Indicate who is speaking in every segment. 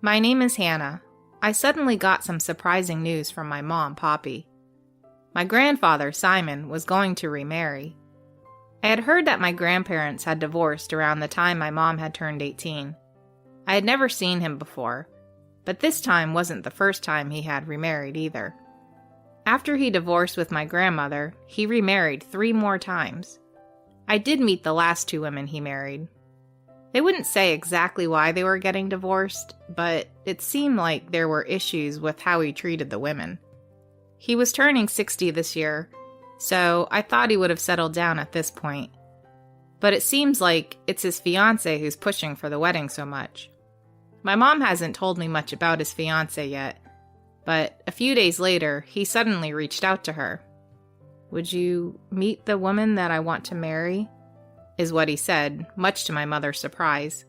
Speaker 1: My name is Hannah. I suddenly got some surprising news from my mom, Poppy. My grandfather, Simon, was going to remarry. I had heard that my grandparents had divorced around the time my mom had turned 18. I had never seen him before, but this time wasn't the first time he had remarried either. After he divorced with my grandmother, he remarried 3 more times. I did meet the last 2 women he married. They wouldn't say exactly why they were getting divorced, but it seemed like there were issues with how he treated the women. He was turning 60 this year, so I thought he would have settled down at this point. But it seems like it's his fiancée who's pushing for the wedding so much. My mom hasn't told me much about his fiancée yet, but a few days later, he suddenly reached out to her. "Would you meet the woman that I want to marry?" is what he said, much to my mother's surprise.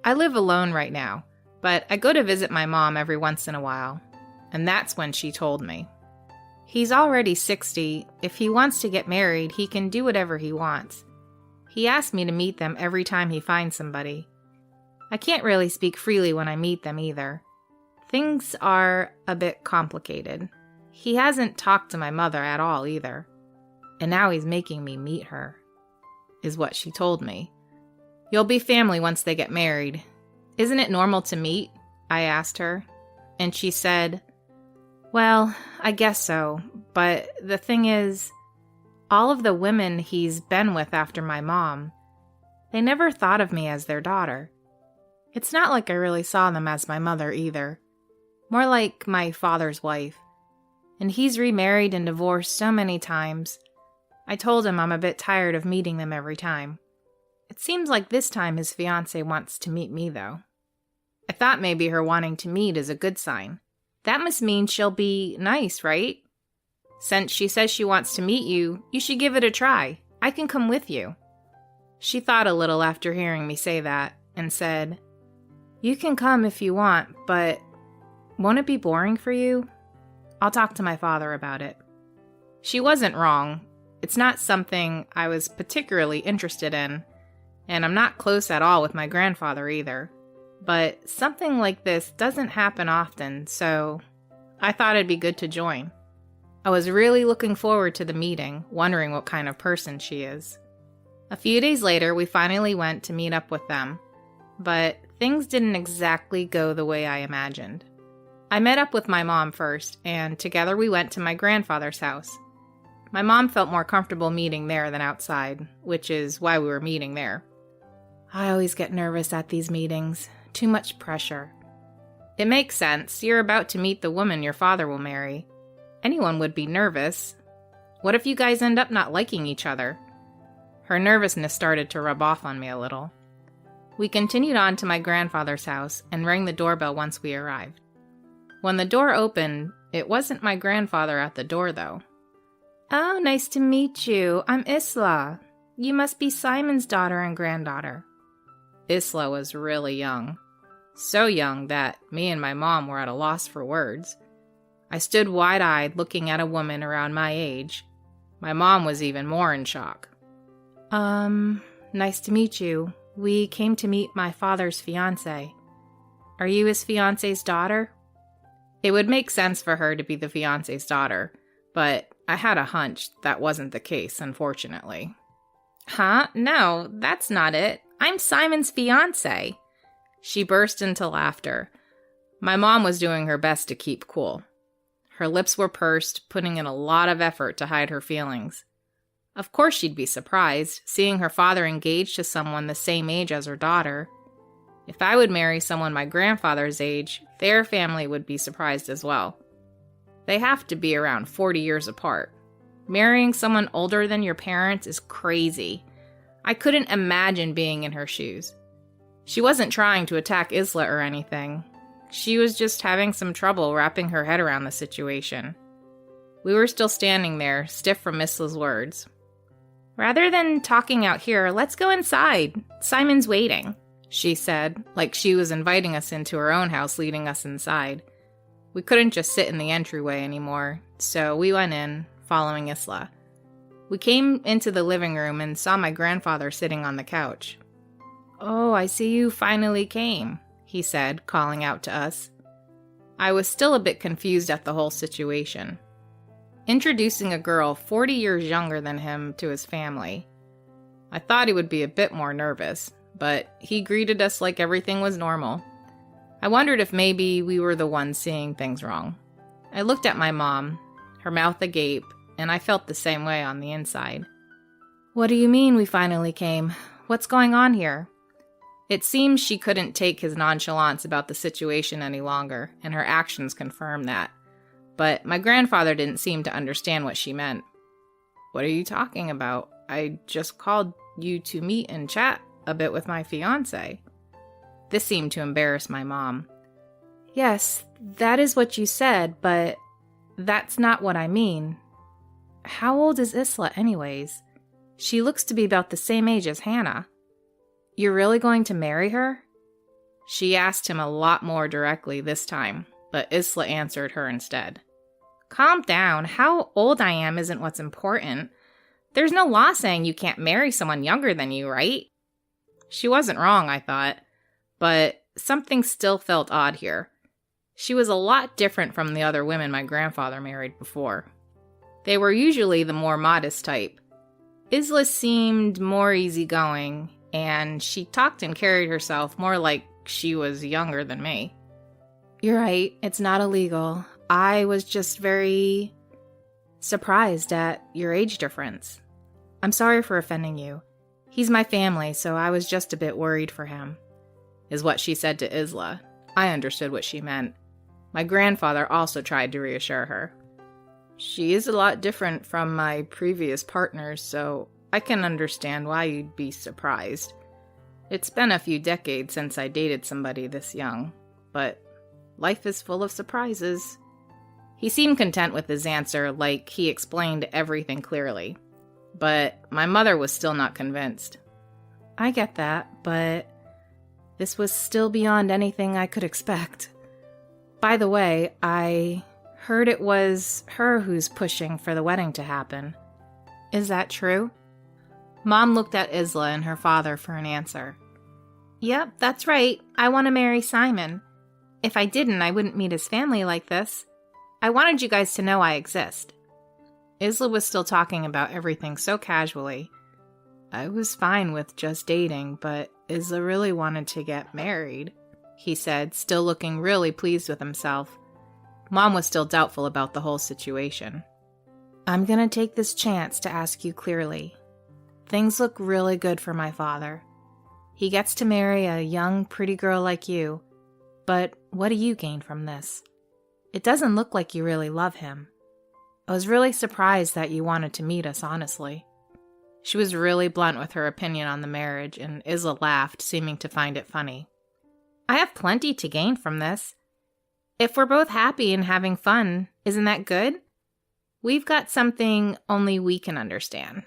Speaker 1: I live alone right now, but I go to visit my mom every once in a while, and that's when she told me. He's already 60. If he wants to get married, he can do whatever he wants. He asked me to meet them every time he finds somebody. I can't really speak freely when I meet them either. Things are a bit complicated. He hasn't talked to my mother at all either. And now he's making me meet her, is what she told me. "You'll be family once they get married. Isn't it normal to meet?" I asked her. And she said, "Well, I guess so, but the thing is, all of the women he's been with after my mom, they never thought of me as their daughter. It's not like I really saw them as my mother either. More like my father's wife. And he's remarried and divorced so many times. I told him I'm a bit tired of meeting them every time. It seems like this time his fiancé wants to meet me, though. I thought maybe her wanting to meet is a good sign. That must mean she'll be nice, right? Since she says she wants to meet you, you should give it a try. I can come with you." She thought a little after hearing me say that, and said, "You can come if you want, but won't it be boring for you? I'll talk to my father about it." She wasn't wrong. It's not something I was particularly interested in, and I'm not close at all with my grandfather either. But something like this doesn't happen often, so I thought it'd be good to join. I was really looking forward to the meeting, wondering what kind of person she is. A few days later, we finally went to meet up with them, but things didn't exactly go the way I imagined. I met up with my mom first, and together we went to my grandfather's house. My mom felt more comfortable meeting there than outside, which is why we were meeting there. I always get nervous at these meetings. Too much pressure. It makes sense. You're about to meet the woman your father will marry. Anyone would be nervous. What if you guys end up not liking each other? Her nervousness started to rub off on me a little. We continued on to my grandfather's house and rang the doorbell once we arrived. When the door opened, it wasn't my grandfather at the door, though. "Oh, nice to meet you. I'm Isla. You must be Simon's daughter and granddaughter." Isla was really young. So young that me and my mom were at a loss for words. I stood wide-eyed looking at a woman around my age. My mom was even more in shock. Nice to meet you. We came to meet my father's fiancé. Are you his fiancé's daughter?" It would make sense for her to be the fiancé's daughter, but I had a hunch that wasn't the case, unfortunately. "Huh? No, that's not it. I'm Simon's fiancé." She burst into laughter. My mom was doing her best to keep cool. Her lips were pursed, putting in a lot of effort to hide her feelings. Of course she'd be surprised, seeing her father engaged to someone the same age as her daughter. If I would marry someone my grandfather's age, their family would be surprised as well. They have to be around 40 years apart. Marrying someone older than your parents is crazy. I couldn't imagine being in her shoes. She wasn't trying to attack Isla or anything. She was just having some trouble wrapping her head around the situation. We were still standing there, stiff from Isla's words. "Rather than talking out here, let's go inside. Simon's waiting," she said, like she was inviting us into her own house, leading us inside. We couldn't just sit in the entryway anymore, so we went in, following Isla. We came into the living room and saw my grandfather sitting on the couch. "Oh, I see you finally came," he said, calling out to us. I was still a bit confused at the whole situation. Introducing a girl 40 years younger than him to his family. I thought he would be a bit more nervous, but he greeted us like everything was normal. I wondered if maybe we were the ones seeing things wrong. I looked at my mom, her mouth agape, and I felt the same way on the inside. What do you mean we finally came? What's going on here? It seems she couldn't take his nonchalance about the situation any longer, and her actions confirmed that. But my grandfather didn't seem to understand what she meant. What are you talking about? I just called you to meet and chat a bit with my fiancé. This seemed to embarrass my mom. Yes, that is what you said, but that's not what I mean. How old is Isla anyways? She looks to be about the same age as Hannah. You're really going to marry her? She asked him a lot more directly this time, but Isla answered her instead. Calm down. How old I am isn't what's important. There's no law saying you can't marry someone younger than you, right? She wasn't wrong, I thought, but something still felt odd here. She was a lot different from the other women my grandfather married before. They were usually the more modest type. Isla seemed more easygoing, and she talked and carried herself more like she was younger than me. You're right, it's not illegal. I was just very surprised at your age difference. I'm sorry for offending you. He's my family, so I was just a bit worried for him, is what she said to Isla. I understood what she meant. My grandfather also tried to reassure her. She is a lot different from my previous partners, so I can understand why you'd be surprised. It's been a few decades since I dated somebody this young, but life is full of surprises. He seemed content with his answer, like he explained everything clearly. But my mother was still not convinced. I get that, but this was still beyond anything I could expect. By the way, I heard it was her who's pushing for the wedding to happen. Is that true? Mom looked at Isla and her father for an answer. Yep, that's right. I want to marry Simon. If I didn't, I wouldn't meet his family like this. I wanted you guys to know I exist. Isla was still talking about everything so casually. I was fine with just dating, but Isla really wanted to get married, he said, still looking really pleased with himself. Mom was still doubtful about the whole situation. I'm gonna take this chance to ask you clearly. Things look really good for my father. He gets to marry a young, pretty girl like you, but what do you gain from this? It doesn't look like you really love him. I was really surprised that you wanted to meet us, honestly. She was really blunt with her opinion on the marriage, and Isla laughed, seeming to find it funny. I have plenty to gain from this. If we're both happy and having fun, isn't that good? We've got something only we can understand.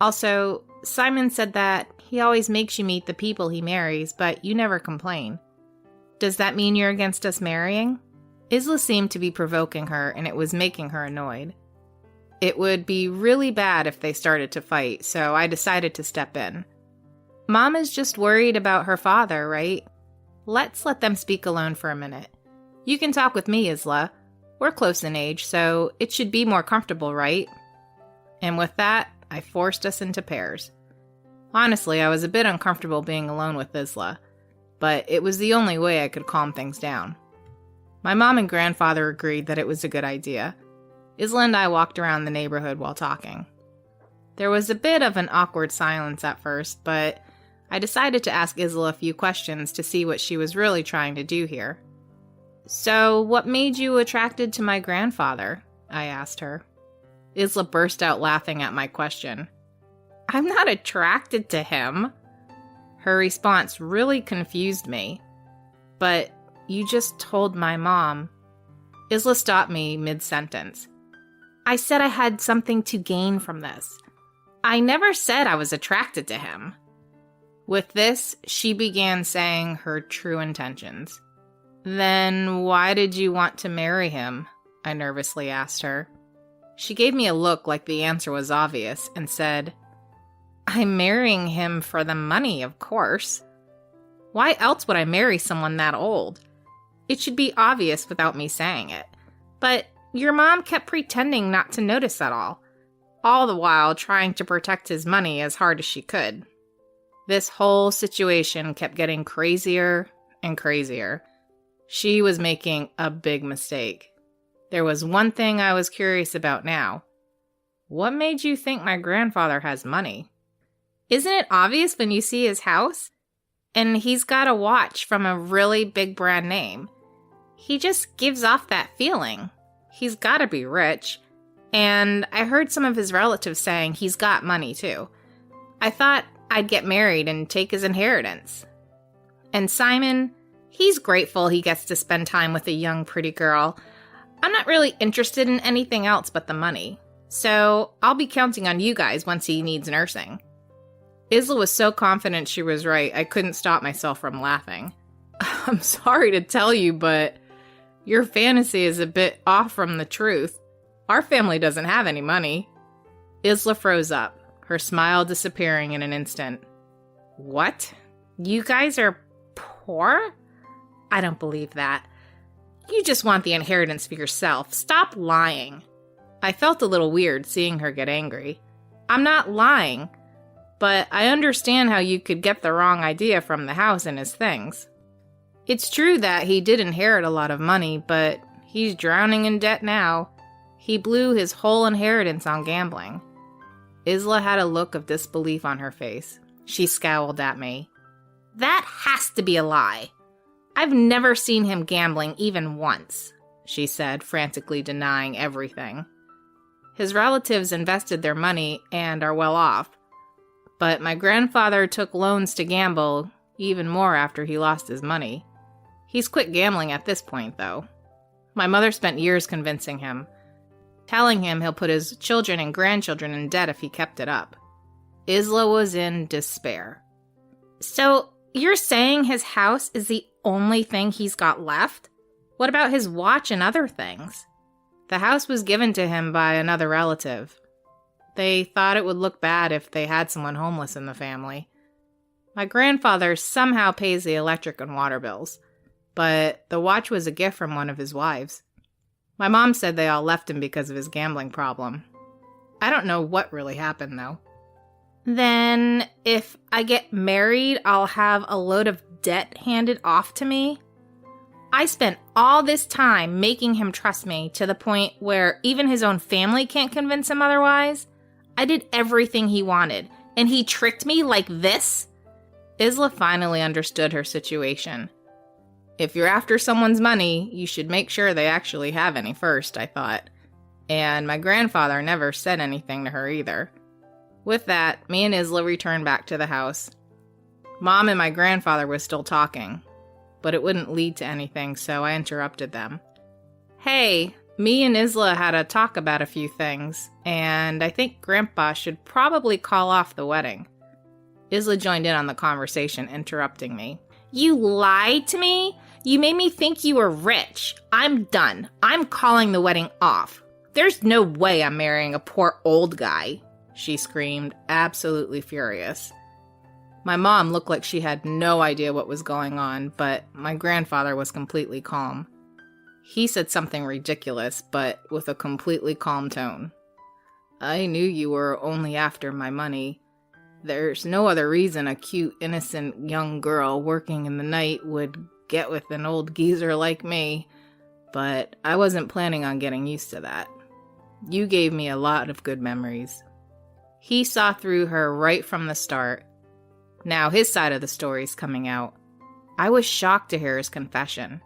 Speaker 1: Also, Simon said that he always makes you meet the people he marries, but you never complain. Does that mean you're against us marrying? Isla seemed to be provoking her, and it was making her annoyed. It would be really bad if they started to fight, so I decided to step in. Mom is just worried about her father, right? Let's let them speak alone for a minute. You can talk with me, Isla. We're close in age, so it should be more comfortable, right? And with that, I forced us into pairs. Honestly, I was a bit uncomfortable being alone with Isla, but it was the only way I could calm things down. My mom and grandfather agreed that it was a good idea. Isla and I walked around the neighborhood while talking. There was a bit of an awkward silence at first, but I decided to ask Isla a few questions to see what she was really trying to do here. So, what made you attracted to my grandfather? I asked her. Isla burst out laughing at my question. I'm not attracted to him. Her response really confused me. But you just told my mom. Isla stopped me mid-sentence. I said I had something to gain from this. I never said I was attracted to him. With this, she began saying her true intentions. Then why did you want to marry him? I nervously asked her. She gave me a look like the answer was obvious and said, I'm marrying him for the money, of course. Why else would I marry someone that old? It should be obvious without me saying it. But your mom kept pretending not to notice at all the while trying to protect his money as hard as she could. This whole situation kept getting crazier and crazier. She was making a big mistake. There was one thing I was curious about now. What made you think my grandfather has money? Isn't it obvious when you see his house? And he's got a watch from a really big brand name. He just gives off that feeling. He's gotta be rich. And I heard some of his relatives saying he's got money too. I thought I'd get married and take his inheritance. And Simon, he's grateful he gets to spend time with a young, pretty girl. I'm not really interested in anything else but the money. So I'll be counting on you guys once he needs nursing. Isla was so confident she was right, I couldn't stop myself from laughing. I'm sorry to tell you, but your fantasy is a bit off from the truth. Our family doesn't have any money. Isla froze up, her smile disappearing in an instant. What? You guys are poor? I don't believe that. You just want the inheritance for yourself. Stop lying. I felt a little weird seeing her get angry. I'm not lying, but I understand how you could get the wrong idea from the house and his things. It's true that he did inherit a lot of money, but he's drowning in debt now. He blew his whole inheritance on gambling. Isla had a look of disbelief on her face. She scowled at me. That has to be a lie. I've never seen him gambling even once, she said, frantically denying everything. His relatives invested their money and are well off, but my grandfather took loans to gamble even more after he lost his money. He's quit gambling at this point, though. My mother spent years convincing him, telling him he'll put his children and grandchildren in debt if he kept it up. Isla was in despair. So, you're saying his house is the only thing he's got left? What about his watch and other things? The house was given to him by another relative. They thought it would look bad if they had someone homeless in the family. My grandfather somehow pays the electric and water bills, but the watch was a gift from one of his wives. My mom said they all left him because of his gambling problem. I don't know what really happened, though. Then, if I get married, I'll have a load of debt handed off to me? I spent all this time making him trust me to the point where even his own family can't convince him otherwise. I did everything he wanted, and he tricked me like this? Isla finally understood her situation. If you're after someone's money, you should make sure they actually have any first, I thought. And my grandfather never said anything to her either. With that, me and Isla returned back to the house. Mom and my grandfather were still talking, but it wouldn't lead to anything, so I interrupted them. Hey, me and Isla had a talk about a few things, and I think Grandpa should probably call off the wedding. Isla joined in on the conversation, interrupting me. You lied to me? You made me think you were rich. I'm done. I'm calling the wedding off. There's no way I'm marrying a poor old guy, she screamed, absolutely furious. My mom looked like she had no idea what was going on, but my grandfather was completely calm. He said something ridiculous, but with a completely calm tone. I knew you were only after my money. There's no other reason a cute, innocent young girl working in the night would get with an old geezer like me, but I wasn't planning on getting used to that. You gave me a lot of good memories. He saw through her right from the start. Now his side of the story's coming out. I was shocked to hear his confession.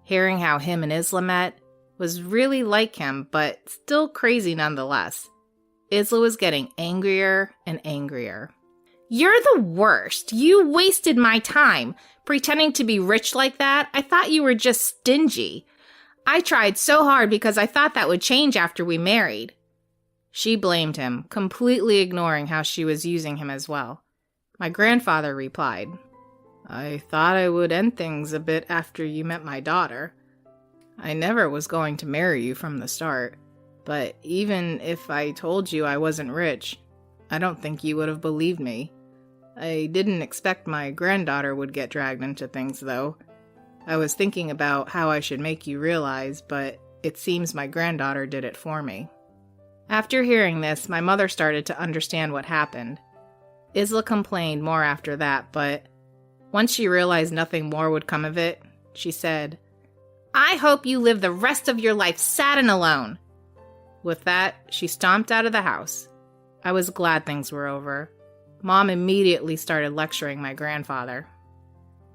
Speaker 1: Hearing how him and Isla met was really like him, but still crazy nonetheless. Isla was getting angrier and angrier. You're the worst. You wasted my time. Pretending to be rich like that, I thought you were just stingy. I tried so hard because I thought that would change after we married. She blamed him, completely ignoring how she was using him as well. My grandfather replied, I thought I would end things a bit after you met my daughter. I never was going to marry you from the start, but even if I told you I wasn't rich, I don't think you would have believed me. I didn't expect my granddaughter would get dragged into things, though. I was thinking about how I should make you realize, but it seems my granddaughter did it for me." After hearing this, my mother started to understand what happened. Isla complained more after that, but once she realized nothing more would come of it, she said, "I hope you live the rest of your life sad and alone." With that, she stomped out of the house. I was glad things were over. Mom immediately started lecturing my grandfather.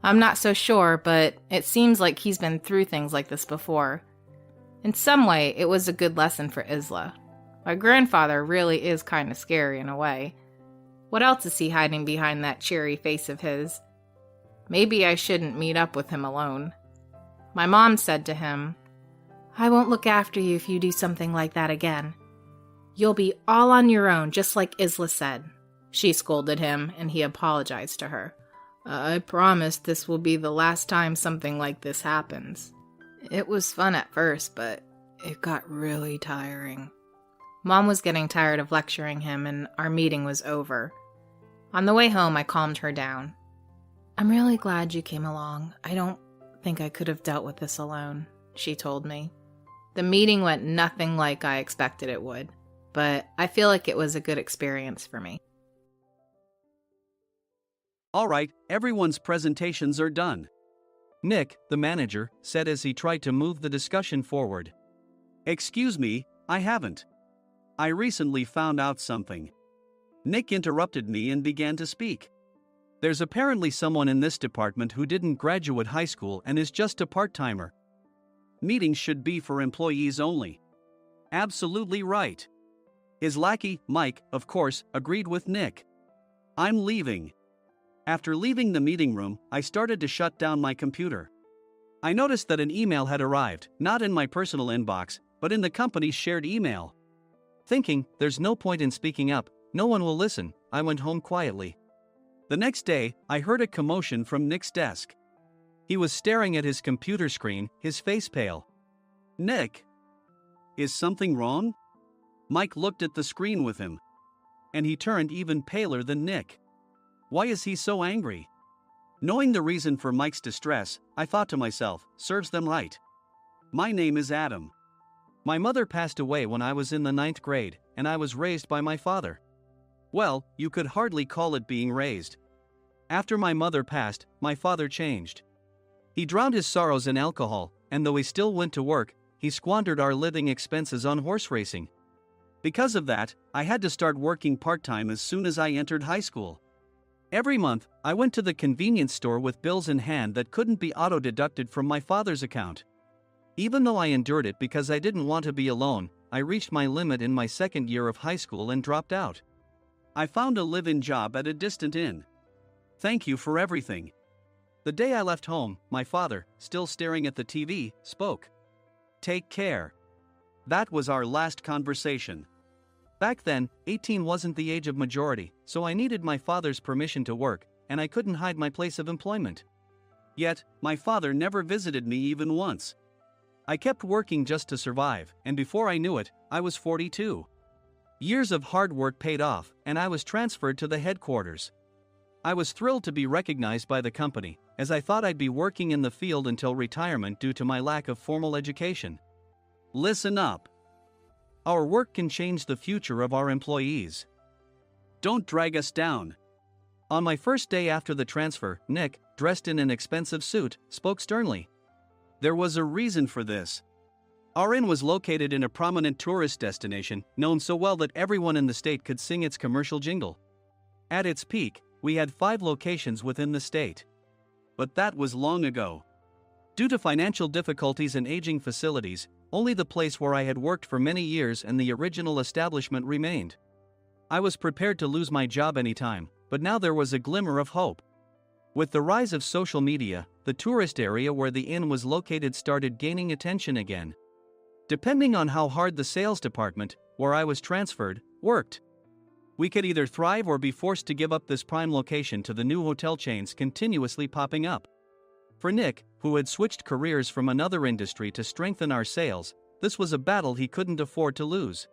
Speaker 1: I'm not so sure, but it seems like he's been through things like this before. In some way, it was a good lesson for Isla. My grandfather really is kind of scary in a way. What else is he hiding behind that cheery face of his? Maybe I shouldn't meet up with him alone. My mom said to him, "I won't look after you if you do something like that again. You'll be all on your own, just like Isla said." She scolded him, and he apologized to her. "I promise this will be the last time something like this happens." It was fun at first, but it got really tiring. Mom was getting tired of lecturing him, and our meeting was over. On the way home, I calmed her down. "I'm really glad you came along. I don't think I could have dealt with this alone," she told me. The meeting went nothing like I expected it would, but I feel like it was a good experience for me.
Speaker 2: All right, everyone's presentations are done. Nick, the manager, said as he tried to move the discussion forward. "Excuse me, I haven't. I recently found out something." Nick interrupted me and began to speak. "There's apparently someone in this department who didn't graduate high school and is just a part-timer. Meetings should be for employees only." Absolutely right. His lackey, Mike, of course, agreed with Nick. "I'm leaving." After leaving the meeting room, I started to shut down my computer. I noticed that an email had arrived, not in my personal inbox, but in the company's shared email. Thinking, there's no point in speaking up, no one will listen, I went home quietly. The next day, I heard a commotion from Nick's desk. He was staring at his computer screen, his face pale. "Nick, is something wrong?" Mike looked at the screen with him. And he turned even paler than Nick. Why is he so angry? Knowing the reason for Mike's distress, I thought to myself, serves them right. My name is Adam. My mother passed away when I was in the 9th grade, and I was raised by my father. Well, you could hardly call it being raised. After my mother passed, my father changed. He drowned his sorrows in alcohol, and though he still went to work, he squandered our living expenses on horse racing. Because of that, I had to start working part-time as soon as I entered high school. Every month, I went to the convenience store with bills in hand that couldn't be auto-deducted from my father's account. Even though I endured it because I didn't want to be alone, I reached my limit in my 2nd year of high school and dropped out. I found a live-in job at a distant inn. Thank you for everything. The day I left home, my father, still staring at the TV, spoke. Take care. That was our last conversation. Back then, 18 wasn't the age of majority, so I needed my father's permission to work, and I couldn't hide my place of employment. Yet, my father never visited me even once. I kept working just to survive, and before I knew it, I was 42. Years of hard work paid off, and I was transferred to the headquarters. I was thrilled to be recognized by the company, as I thought I'd be working in the field until retirement due to my lack of formal education. Listen up. Our work can change the future of our employees. Don't drag us down. On my first day after the transfer, Nick, dressed in an expensive suit, spoke sternly. There was a reason for this. Our inn was located in a prominent tourist destination, known so well that everyone in the state could sing its commercial jingle. At its peak, we had 5 locations within the state. But that was long ago. Due to financial difficulties and aging facilities, only the place where I had worked for many years and the original establishment remained. I was prepared to lose my job anytime, but now there was a glimmer of hope. With the rise of social media, the tourist area where the inn was located started gaining attention again. Depending on how hard the sales department, where I was transferred, worked. We could either thrive or be forced to give up this prime location to the new hotel chains continuously popping up. For Nick, who had switched careers from another industry to strengthen our sales, this was a battle he couldn't afford to lose.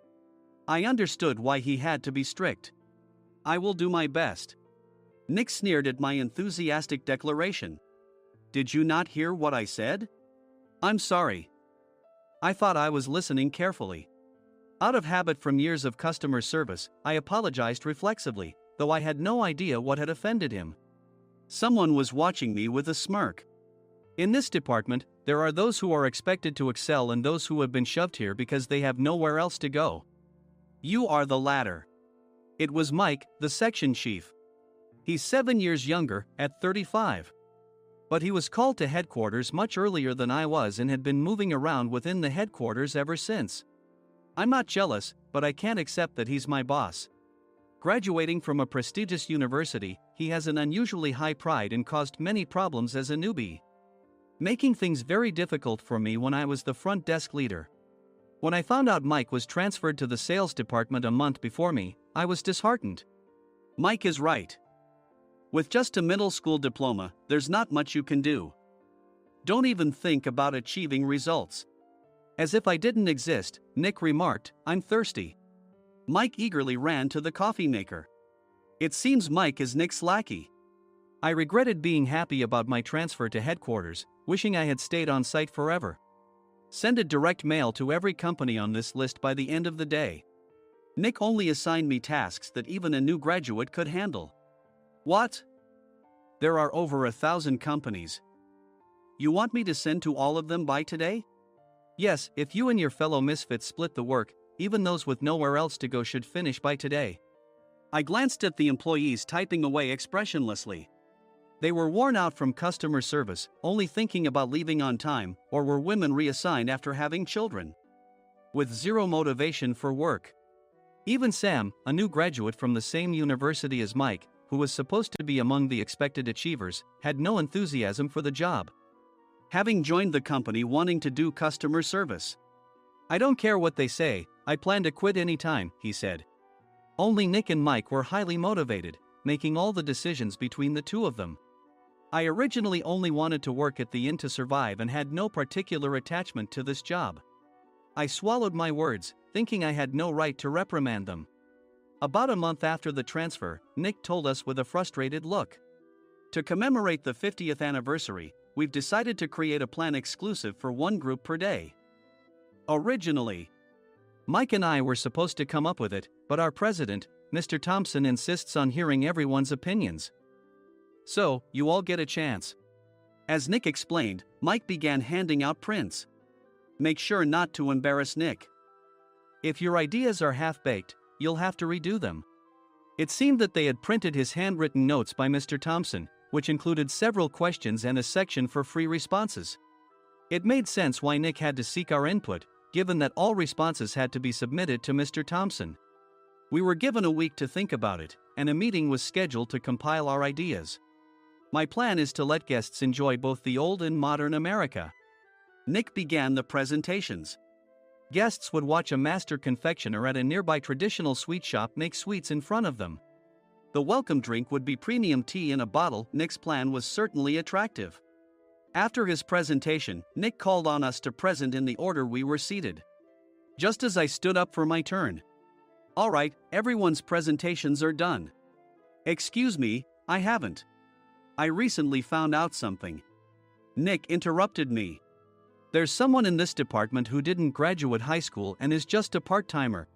Speaker 2: I understood why he had to be strict. I will do my best. Nick sneered at my enthusiastic declaration. Did you not hear what I said? I'm sorry. I thought I was listening carefully. Out of habit from years of customer service, I apologized reflexively, though I had no idea what had offended him. Someone was watching me with a smirk. In this department, there are those who are expected to excel and those who have been shoved here because they have nowhere else to go. You are the latter. It was Mike, the section chief. He's 7 years younger, at 35. But he was called to headquarters much earlier than I was and had been moving around within the headquarters ever since. I'm not jealous, but I can't accept that he's my boss. Graduating from a prestigious university, he has an unusually high pride and caused many problems as a newbie, making things very difficult for me when I was the front desk leader. When I found out Mike was transferred to the sales department a month before me, I was disheartened. Mike is right. With just a middle school diploma, there's not much you can do. Don't even think about achieving results. As if I didn't exist, Nick remarked, I'm thirsty. Mike eagerly ran to the coffee maker. It seems Mike is Nick's lackey. I regretted being happy about my transfer to headquarters, wishing I had stayed on site forever. Send a direct mail to every company on this list by the end of the day. Nick only assigned me tasks that even a new graduate could handle. What? There are over 1,000 companies. You want me to send to all of them by today? Yes, if you and your fellow misfits split the work, even those with nowhere else to go should finish by today. I glanced at the employees typing away expressionlessly. They were worn out from customer service, only thinking about leaving on time, or were women reassigned after having children, with zero motivation for work. Even Sam, a new graduate from the same university as Mike, who was supposed to be among the expected achievers, had no enthusiasm for the job, having joined the company wanting to do customer service. I don't care what they say, I plan to quit anytime, he said. Only Nick and Mike were highly motivated, making all the decisions between the two of them. I originally only wanted to work at the inn to survive and had no particular attachment to this job. I swallowed my words, thinking I had no right to reprimand them. About a month after the transfer, Nick told us with a frustrated look. To commemorate the 50th anniversary, we've decided to create a plan exclusive for one group per day. Originally, Mike and I were supposed to come up with it, but our president, Mr. Thompson, insists on hearing everyone's opinions. So, you all get a chance. As Nick explained, Mike began handing out prints. Make sure not to embarrass Nick. If your ideas are half-baked, you'll have to redo them. It seemed that they had printed his handwritten notes by Mr. Thompson, which included several questions and a section for free responses. It made sense why Nick had to seek our input, given that all responses had to be submitted to Mr. Thompson. We were given a week to think about it, and a meeting was scheduled to compile our ideas. My plan is to let guests enjoy both the old and modern America. Nick began the presentations. Guests would watch a master confectioner at a nearby traditional sweet shop make sweets in front of them. The welcome drink would be premium tea in a bottle. Nick's plan was certainly attractive. After his presentation, Nick called on us to present in the order we were seated. Just as I stood up for my turn. All right, everyone's presentations are done. Excuse me, I haven't. I recently found out something. Nick interrupted me. There's someone in this department who didn't graduate high school and is just a part-timer.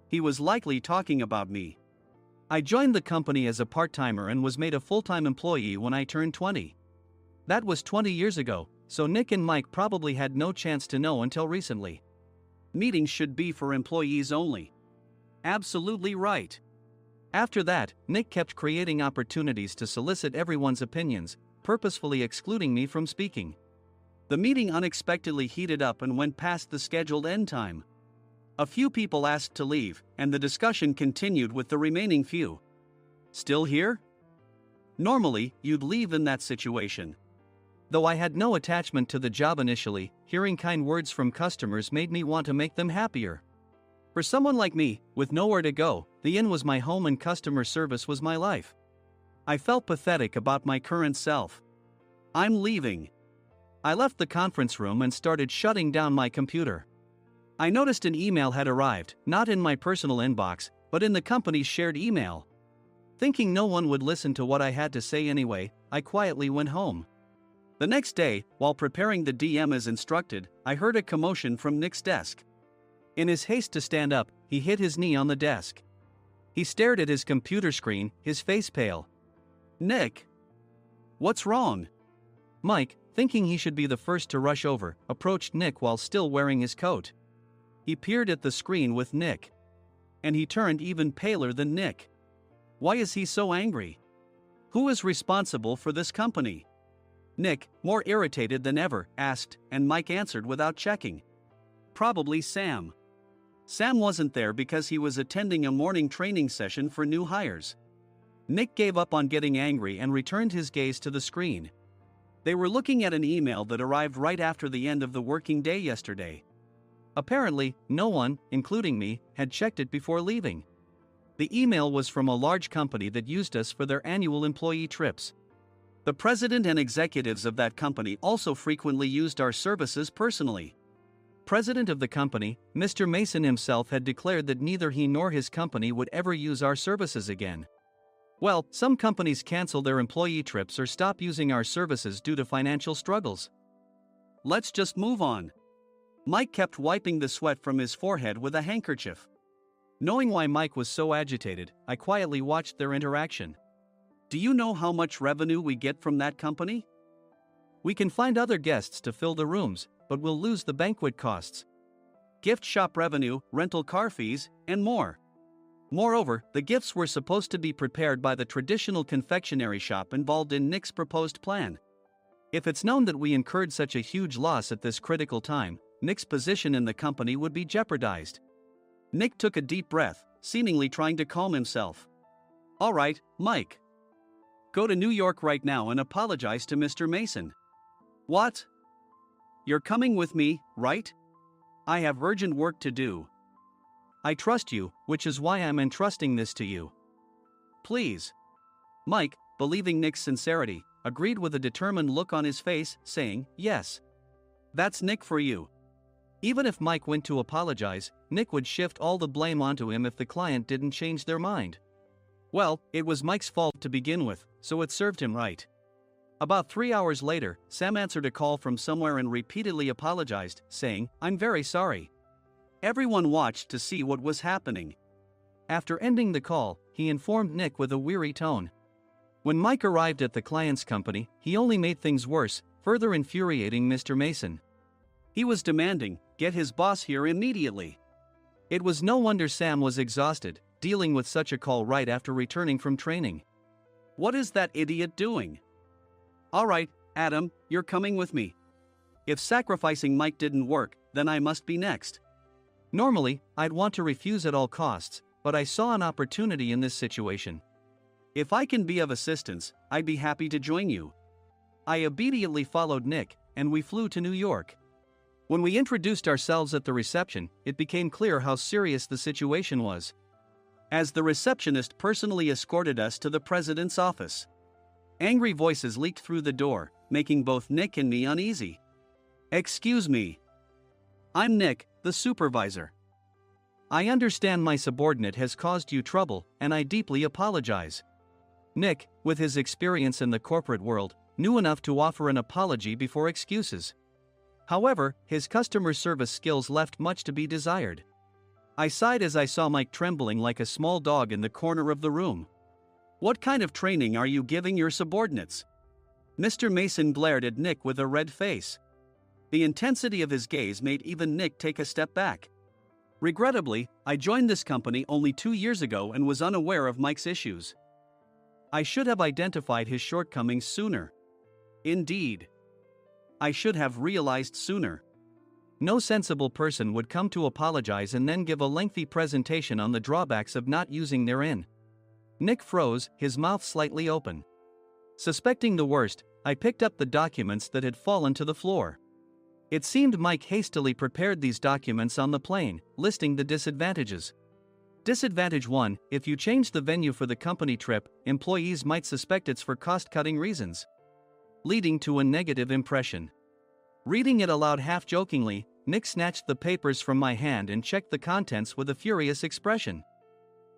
Speaker 2: He was likely talking about me. I joined the company as a part-timer and was made a full-time employee when I turned 20. That was 20 years ago, so Nick and Mike probably had no chance to know until recently. Meetings should be for employees only. Absolutely right. After that, Nick kept creating opportunities to solicit everyone's opinions, purposefully excluding me from speaking. The meeting unexpectedly heated up and went past the scheduled end time. A few people asked to leave, and the discussion continued with the remaining few. Still here? Normally, you'd leave in that situation. Though I had no attachment to the job initially, hearing kind words from customers made me want to make them happier. For someone like me, with nowhere to go, the inn was my home and customer service was my life. I felt pathetic about my current self. I'm leaving. I left the conference room and started shutting down my computer. I noticed an email had arrived, not in my personal inbox, but in the company's shared email. Thinking no one would listen to what I had to say anyway, I quietly went home. The next day, while preparing the DM as instructed, I heard a commotion from Nick's desk. In his haste to stand up, he hit his knee on the desk. He stared at his computer screen, his face pale. "Nick! What's wrong?" Mike, thinking he should be the first to rush over, approached Nick while still wearing his coat. He peered at the screen with Nick. And he turned even paler than Nick. Why is he so angry? Who is responsible for this company? Nick, more irritated than ever, asked, and Mike answered without checking. Probably Sam. Sam wasn't there because he was attending a morning training session for new hires. Nick gave up on getting angry and returned his gaze to the screen. They were looking at an email that arrived right after the end of the working day yesterday. Apparently, no one, including me, had checked it before leaving. The email was from a large company that used us for their annual employee trips. The president and executives of that company also frequently used our services personally. President of the company, Mr. Mason himself, had declared that neither he nor his company would ever use our services again. Well, some companies cancel their employee trips or stop using our services due to financial struggles. Let's just move on. Mike kept wiping the sweat from his forehead with a handkerchief. Knowing why Mike was so agitated, I quietly watched their interaction. Do you know how much revenue we get from that company? We can find other guests to fill the rooms, but we'll lose the banquet costs, gift shop revenue, rental car fees, and more. Moreover, the gifts were supposed to be prepared by the traditional confectionery shop involved in Nick's proposed plan. If it's known that we incurred such a huge loss at this critical time, Nick's position in the company would be jeopardized. Nick took a deep breath, seemingly trying to calm himself. All right, Mike. Go to New York right now and apologize to Mr. Mason. What? You're coming with me, right? I have urgent work to do. I trust you, which is why I'm entrusting this to you. Please. Mike, believing Nick's sincerity, agreed with a determined look on his face, saying, yes. That's Nick for you. Even if Mike went to apologize, Nick would shift all the blame onto him if the client didn't change their mind. Well, it was Mike's fault to begin with, so it served him right. About 3 hours later, Sam answered a call from somewhere and repeatedly apologized, saying, I'm very sorry. Everyone watched to see what was happening. After ending the call, he informed Nick with a weary tone. When Mike arrived at the client's company, he only made things worse, further infuriating Mr. Mason. He was demanding, get his boss here immediately. It was no wonder Sam was exhausted, dealing with such a call right after returning from training. What is that idiot doing? All right, Adam, you're coming with me. If sacrificing Mike didn't work, then I must be next. Normally, I'd want to refuse at all costs, but I saw an opportunity in this situation. If I can be of assistance, I'd be happy to join you. I immediately followed Nick, and we flew to New York. When we introduced ourselves at the reception, it became clear how serious the situation was. As the receptionist personally escorted us to the president's office. Angry voices leaked through the door, making both Nick and me uneasy. Excuse me. I'm Nick, the supervisor. I understand my subordinate has caused you trouble, and I deeply apologize. Nick, with his experience in the corporate world, knew enough to offer an apology before excuses. However, his customer service skills left much to be desired. I sighed as I saw Mike trembling like a small dog in the corner of the room. What kind of training are you giving your subordinates? Mr. Mason glared at Nick with a red face. The intensity of his gaze made even Nick take a step back. Regrettably, I joined this company only 2 years ago and was unaware of Mike's issues. I should have identified his shortcomings sooner. Indeed. I should have realized sooner. No sensible person would come to apologize and then give a lengthy presentation on the drawbacks of not using their in. Nick froze, his mouth slightly open. Suspecting the worst, I picked up the documents that had fallen to the floor. It seemed Mike hastily prepared these documents on the plane, listing the disadvantages. Disadvantage 1, if you change the venue for the company trip, employees might suspect it's for cost-cutting reasons, leading to a negative impression. Reading it aloud half-jokingly, Nick snatched the papers from my hand and checked the contents with a furious expression.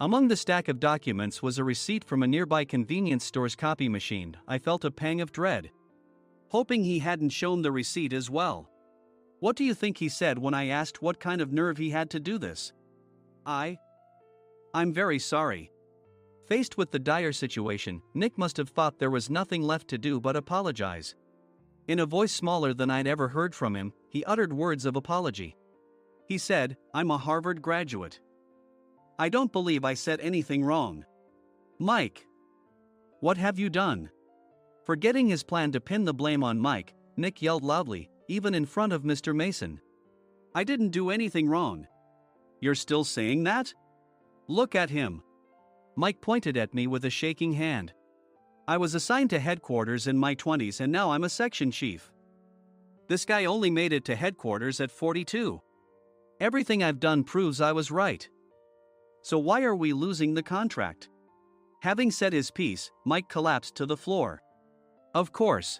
Speaker 2: Among the stack of documents was a receipt from a nearby convenience store's copy machine. I felt a pang of dread, hoping he hadn't shown the receipt as well. What do you think he said when I asked what kind of nerve he had to do this? I'm very sorry. Faced with the dire situation, Nick must have thought there was nothing left to do but apologize. In a voice smaller than I'd ever heard from him, he uttered words of apology. He said, "I'm a Harvard graduate. I don't believe I said anything wrong." Mike! What have you done? Forgetting his plan to pin the blame on Mike, Nick yelled loudly, even in front of Mr. Mason. "I didn't do anything wrong." "You're still saying that? Look at him." Mike pointed at me with a shaking hand. "I was assigned to headquarters in my 20s and now I'm a section chief. This guy only made it to headquarters at 42. Everything I've done proves I was right. So why are we losing the contract?" Having said his piece, Mike collapsed to the floor. "Of course.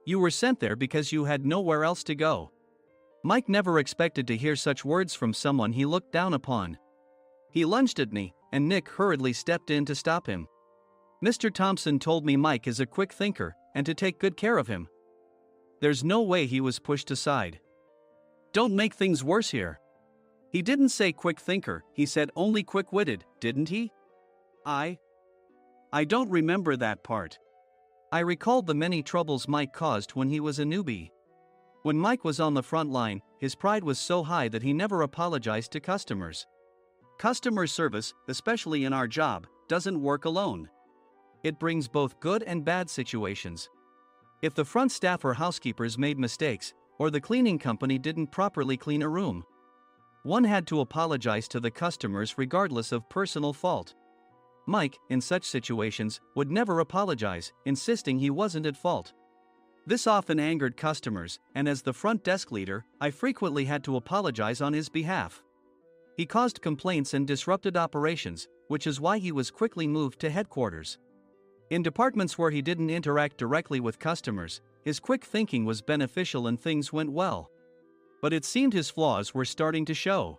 Speaker 2: You were sent there because you had nowhere else to go." Mike never expected to hear such words from someone he looked down upon. He lunged at me, and Nick hurriedly stepped in to stop him. "Mr. Thompson told me Mike is a quick thinker, and to take good care of him." There's no way he was pushed aside. "Don't make things worse here. He didn't say quick thinker, he said only quick-witted, didn't he?" I don't remember that part." I recalled the many troubles Mike caused when he was a newbie. When Mike was on the front line, his pride was so high that he never apologized to customers. Customer service, especially in our job, doesn't work alone. It brings both good and bad situations. If the front staff or housekeepers made mistakes, or the cleaning company didn't properly clean a room, one had to apologize to the customers regardless of personal fault. Mike, in such situations, would never apologize, insisting he wasn't at fault. This often angered customers, and as the front desk leader, I frequently had to apologize on his behalf. He caused complaints and disrupted operations, which is why he was quickly moved to headquarters. In departments where he didn't interact directly with customers, his quick thinking was beneficial and things went well. But it seemed his flaws were starting to show.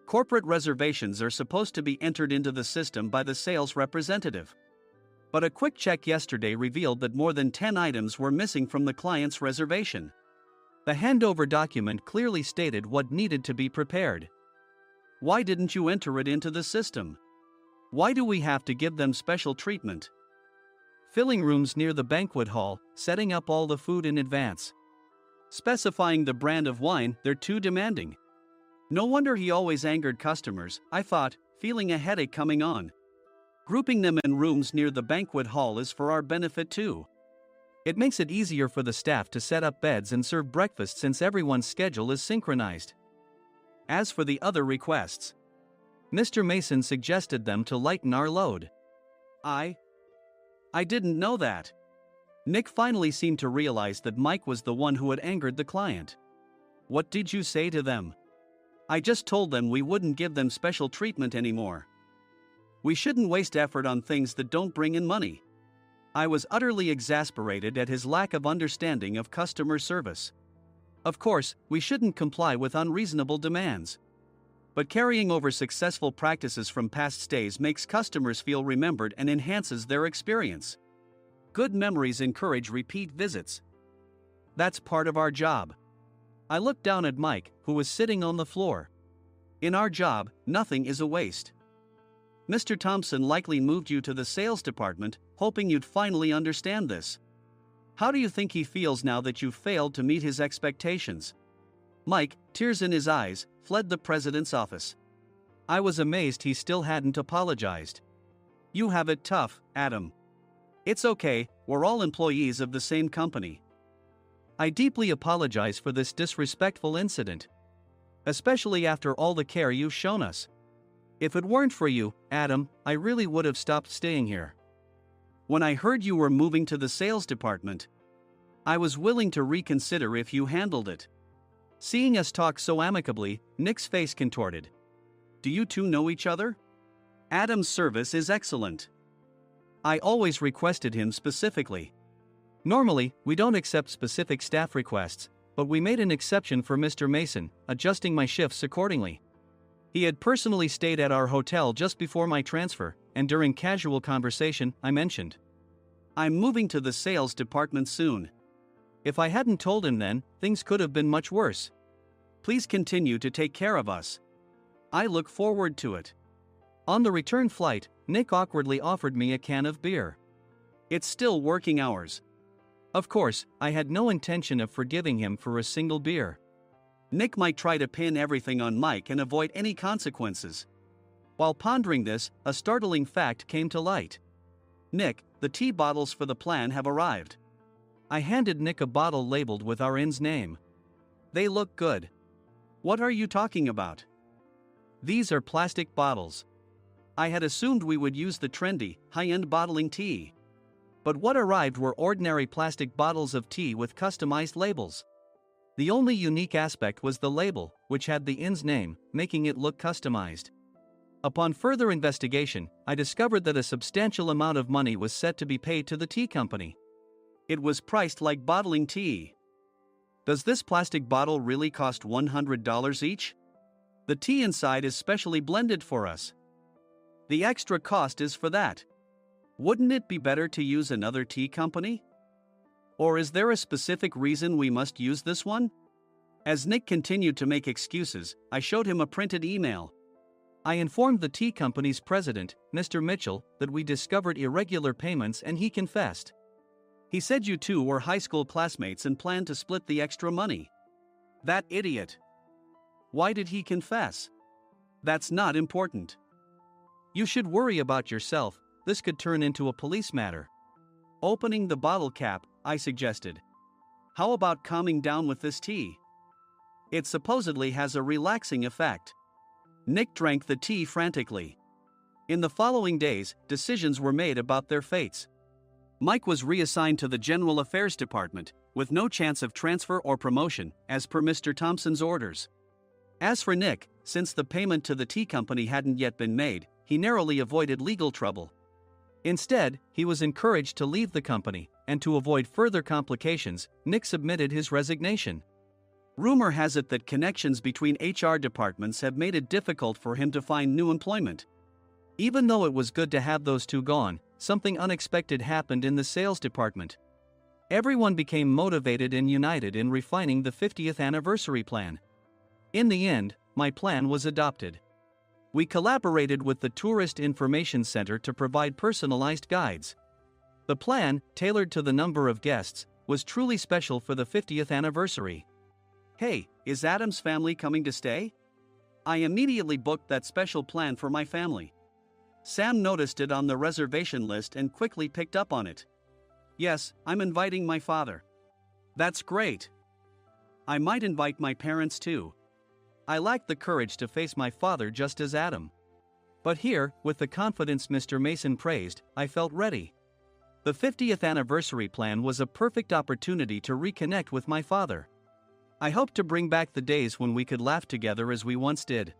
Speaker 2: Corporate reservations are supposed to be entered into the system by the sales representative. But a quick check yesterday revealed that more than 10 items were missing from the client's reservation. The handover document clearly stated what needed to be prepared. Why didn't you enter it into the system? Why do we have to give them special treatment? Filling rooms near the banquet hall, setting up all the food in advance. Specifying the brand of wine, they're too demanding. No wonder he always angered customers, I thought, feeling a headache coming on. Grouping them in rooms near the banquet hall is for our benefit too. It makes it easier for the staff to set up beds and serve breakfast since everyone's schedule is synchronized. As for the other requests, Mr. Mason suggested them to lighten our load. I didn't know that. Nick finally seemed to realize that Mike was the one who had angered the client. What did you say to them? I just told them we wouldn't give them special treatment anymore. We shouldn't waste effort on things that don't bring in money. I was utterly exasperated at his lack of understanding of customer service. Of course, we shouldn't comply with unreasonable demands. But carrying over successful practices from past stays makes customers feel remembered and enhances their experience. Good memories encourage repeat visits. That's part of our job. I looked down at Mike, who was sitting on the floor. In our job, nothing is a waste. Mr. Thompson likely moved you to the sales department, hoping you'd finally understand this. How do you think he feels now that you've failed to meet his expectations? Mike, tears in his eyes, fled the president's office. I was amazed he still hadn't apologized. You have it tough, Adam. It's okay, we're all employees of the same company. I deeply apologize for this disrespectful incident. Especially after all the care you've shown us. If it weren't for you, Adam, I really would have stopped staying here. When I heard you were moving to the sales department, I was willing to reconsider if you handled it. Seeing us talk so amicably, Nick's face contorted. Do you two know each other? Adam's service is excellent. I always requested him specifically. Normally, we don't accept specific staff requests, but we made an exception for Mr. Mason, adjusting my shifts accordingly. He had personally stayed at our hotel just before my transfer, and during casual conversation, I mentioned, "I'm moving to the sales department soon." If I hadn't told him then, things could have been much worse. "Please continue to take care of us. I look forward to it." On the return flight, Nick awkwardly offered me a can of beer. It's still working hours. Of course, I had no intention of forgiving him for a single beer. Nick might try to pin everything on Mike and avoid any consequences. While pondering this, a startling fact came to light. "Nick, the tea bottles for the plan have arrived." I handed Nick a bottle labeled with our inn's name. "They look good." "What are you talking about?" "These are plastic bottles. I had assumed we would use the trendy, high-end bottling tea. But what arrived were ordinary plastic bottles of tea with customized labels. The only unique aspect was the label, which had the inn's name, making it look customized. Upon further investigation, I discovered that a substantial amount of money was set to be paid to the tea company. It was priced like bottling tea. Does this plastic bottle really cost $100 each? The tea inside is specially blended for us. The extra cost is for that. Wouldn't it be better to use another tea company? Or is there a specific reason we must use this one? As Nick continued to make excuses, I showed him a printed email. I informed the tea company's president, Mr. Mitchell, that we discovered irregular payments and he confessed. He said you two were high school classmates and planned to split the extra money. That idiot. Why did he confess? That's not important. You should worry about yourself, this could turn into a police matter. Opening the bottle cap, I suggested. How about calming down with this tea? It supposedly has a relaxing effect. Nick drank the tea frantically. In the following days, decisions were made about their fates. Mike was reassigned to the General Affairs Department, with no chance of transfer or promotion, as per Mr. Thompson's orders. As for Nick, since the payment to the tea company hadn't yet been made, he narrowly avoided legal trouble. Instead, he was encouraged to leave the company, and to avoid further complications, Nick submitted his resignation. Rumor has it that connections between HR departments have made it difficult for him to find new employment. Even though it was good to have those two gone, something unexpected happened in the sales department. Everyone became motivated and united in refining the 50th anniversary plan. In the end, my plan was adopted. We collaborated with the Tourist Information Center to provide personalized guides. The plan, tailored to the number of guests, was truly special for the 50th anniversary. "Hey, is Adam's family coming to stay?" I immediately booked that special plan for my family. Sam noticed it on the reservation list and quickly picked up on it. "Yes, I'm inviting my father." "That's great. I might invite my parents too." I lacked the courage to face my father just as Adam. But here, with the confidence Mr. Mason praised, I felt ready. The 50th anniversary plan was a perfect opportunity to reconnect with my father. I hoped to bring back the days when we could laugh together as we once did.